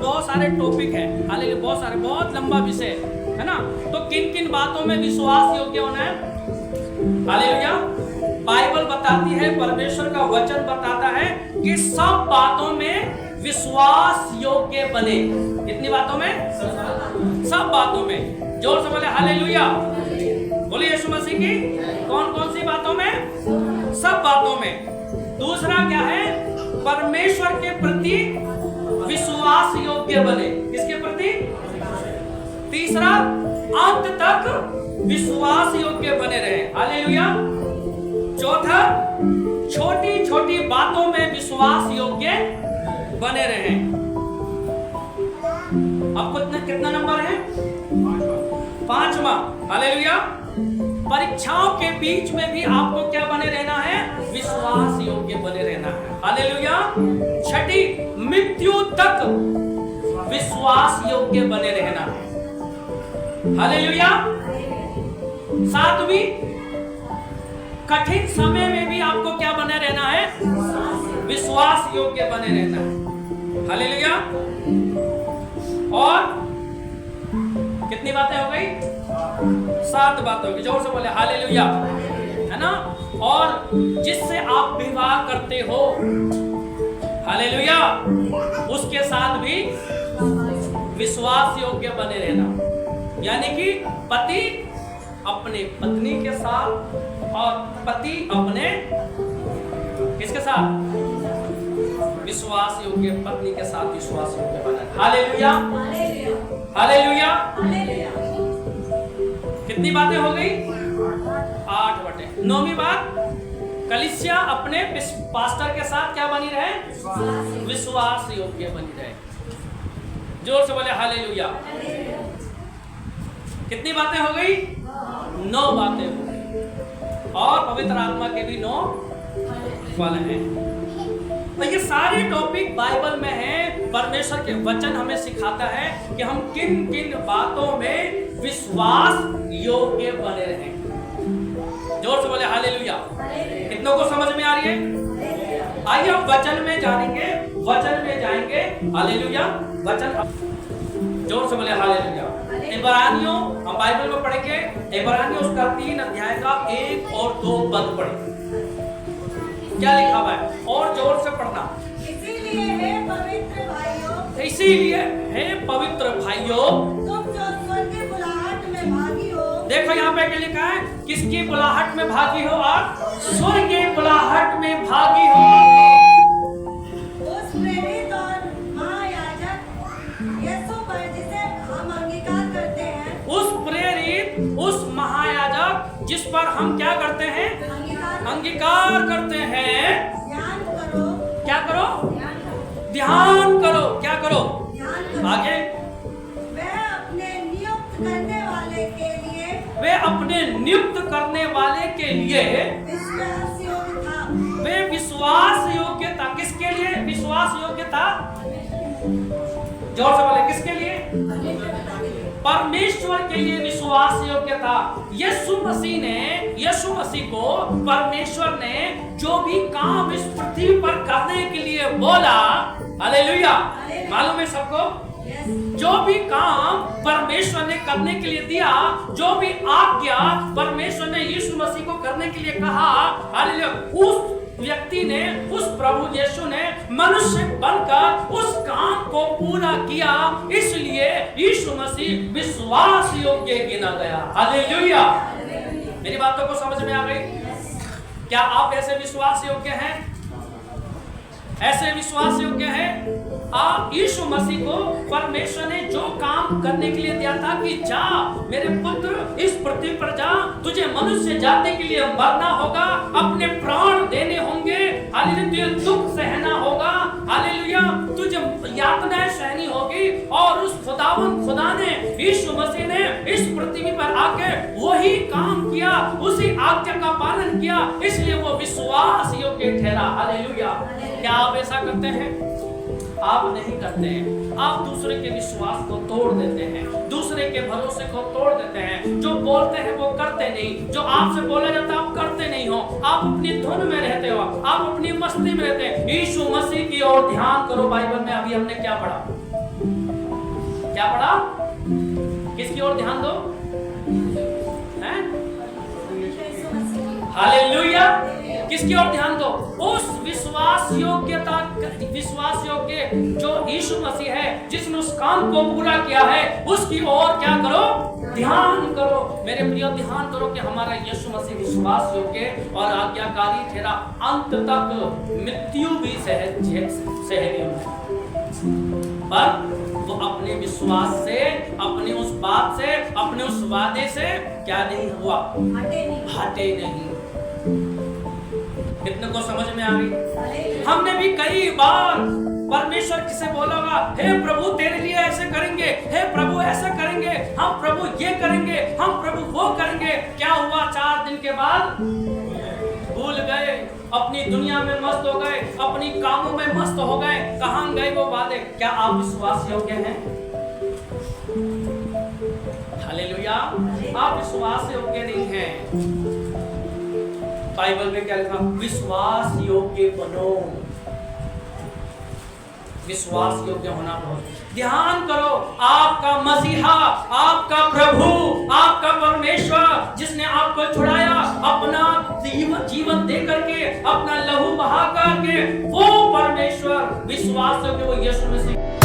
बहुत सारे टॉपिक है, हालांकि बहुत सारे, बहुत लंबा विषय है ना। तो किन किन बातों में विश्वास योग्य होना है? हालेलुया। बाइबल बताती है, परमेश्वर का वचन बताता है कि सब बातों में विश्वास योग्य बने। कितनी बातों में? सब बातों में। जोर से बोले हालेलुया। बोले यीशु मसीह की कौन कौन सी बातों में? सब बातों में। दूसरा क्या है? परमेश्वर के प्रति विश्वास योग्य बने। किसके प्रति? तीसरा, अंत तक विश्वास योग्य बने रहे। हालेलुया। चौथा, छोटी छोटी बातों में विश्वास योग्य बने रहे। आपको कितना नंबर है? पांचवा। हालेलुया। परीक्षाओं के बीच में भी आपको क्या बने रहना है? विश्वास योग्य बने रहना है। हालेलुया। छठी, मृत्यु तक विश्वास योग्य बने रहना है। हालेलुया। सातवीं, कठिन समय में भी आपको क्या बने रहना है? विश्वास योग्य बने रहना है। हालेलुया। और कितनी बातें हो गई? 7 बातें हो गई। जोर से बोले हालेलुया, है ना। और जिससे आप विवाह करते हो, हालेलुया, उसके साथ भी विश्वास योग्य बने रहना। यानी कि पति अपने पत्नी के साथ और पति अपने किसके साथ? विश्वास योग्य पत्नी के साथ विश्वास योग्य बना। Hallelujah, hallelujah. कितनी बातें हो गई? 8 बातें। 9वीं बात, कलीसिया अपने पास्टर के साथ क्या बनी रहे? विश्वास योग्य बनी रहे। जोर से बोले हालेलुया। कितनी बातें हो गई? 9 बातें हो गई। और पवित्र आत्मा के भी 9 फल हैं। तो ये सारे टॉपिक बाइबल में हैं। परमेश्वर के वचन हमें सिखाता है कि हम किन किन बातों में विश्वास योग्य बने रहें। जोर से बोले हालेलुया। कितनों को समझ में आ रही है? आइए हम वचन में जानेंगे, वचन में जाएंगे। हालेलुया। वचन, जोर से बोले हालेलुया। इब्रानियों हम बाइबल में पढ़ेंगे। इब्रानियों उसका 3 अध्याय का 1 और 2 पद पढ़ेंगे। क्या लिखा हुआ है? और जोर से पढ़ना। इसीलिए हे पवित्र भाइयों, इसीलिए हे पवित्र भाइयों, तुम जो स्वर्ग की बुलाहट में भागी हो। देखो यहाँ पे क्या लिखा है? किसकी बुलाहट में भागी हो? आप स्वर्ग की बुलाहट में भागी हो। उस प्रेरित और महायाजक यीशु पर जिसे हम अंगीकार करते हैं। उस प्रेरित, उस महायाजक जिस पर हम क्या करते हैं? अंगीकार करते हैं। ध्यान करो। क्या करो? ध्यान करो। क्या करो? आगे, वह अपने नियुक्त करने वाले के लिए, वे अपने नियुक्त करने वाले के लिए विश्वास योग्य था। वे विश्वास योग्य था। किसके लिए विश्वास योग्य था? जोर से बोले, किसके लिए? परमेश्वर के लिए विश्वास योग्य था। यीशु मसीह को परमेश्वर ने जो भी काम इस पृथ्वी पर करने के लिए बोला, हालेलुया, मालूम है सबको? जो भी काम परमेश्वर ने करने के लिए दिया, जो भी आज्ञा परमेश्वर ने यीशु मसीह को करने के लिए कहा, हालेलुया, उस व्यक्ति ने, उस प्रभु यीशु ने मनुष्य बनकर उस काम को पूरा किया। इसलिए यीशु मसीह विश्वास योग्य गिना गया। हालेलुया। मेरी बातों को समझ में आ गई? क्या आप ऐसे विश्वास योग्य हैं? ऐसे विश्वास योग्य हैं? आप यीशु मसीह को परमेश्वर ने जो काम करने के लिए दिया था कि जा मेरे पुत्र, इस पृथ्वी पर जा, तुझे मनुष्य जाति के लिए मरना होगा, अपने प्राण देने होंगे, हालेलुया, तुझे दुख सहना होगा, हालेलुया, तुझे यातनाएं सहनी होगी। और उस खुदा ने, यीशु मसीह ने इस पृथ्वी पर आके वही काम किया, उसी आज्ञा का पालन किया। इसलिए वो विश्वास योग्य ठहरा। हालेलुया। क्या आप ऐसा करते हैं? आप नहीं करते हैं। आप दूसरे के विश्वास को तोड़ देते हैं, दूसरे के भरोसे को तोड़ देते हैं। जो बोलते हैं वो करते नहीं, जो आपसे बोला जाता है आप करते नहीं हो। आप अपनी धुन में रहते हो, आप अपनी मस्ती में रहते हैं। यीशु मसीह की ओर ध्यान करो। बाइबल में अभी हमने क्या पढ़ा? क्या पढ़ा? किसकी ओर ध्यान दो? हैं? यीशु मसीह। हालेलुया। किसकी ओर ध्यान दो? उस विश्वास योग्य जो यीशु मसीह है, जिसने उस काम को पूरा किया है, उसकी ओर क्या करो? ध्यान करो। मेरे प्रिय, ध्यान करो कि हमारा यीशु मसीह विश्वास योग्य और आज्ञाकारी ठहरा, अंत तक मृत्यु भी सहे पर वो अपने विश्वास से, अपनी उस बात से, अपने उस वादे से क्या नहीं हुआ? हटे नहीं। कितने को समझ में आ गई? हमने भी कई बार परमेश्वर किसे बोला होगा, हे प्रभु तेरे लिए ऐसे करेंगे, हे प्रभु ऐसा करेंगे, हम प्रभु ये करेंगे, हम प्रभु वो करेंगे। क्या हुआ? 4 दिन के बाद भूल गए, अपनी दुनिया में मस्त हो गए, अपनी कामों में मस्त हो गए। कहां गए वो वादे? क्या आप विश्वास योग्य हैं? हालेलुया। आप विश्वास योग्य नहीं हैं। बाइबल में क्या लिखा? विश्वास योग्य बनो। विश्वास योग्य होना बहुत। ध्यान करो, आपका मसीहा, आपका प्रभु, आपका परमेश्वर, जिसने आपको छुड़ाया, अपना जीवन दे करके, अपना लहू बहा करके, वो परमेश्वर विश्वास योग्य, वो यीशु मसीह।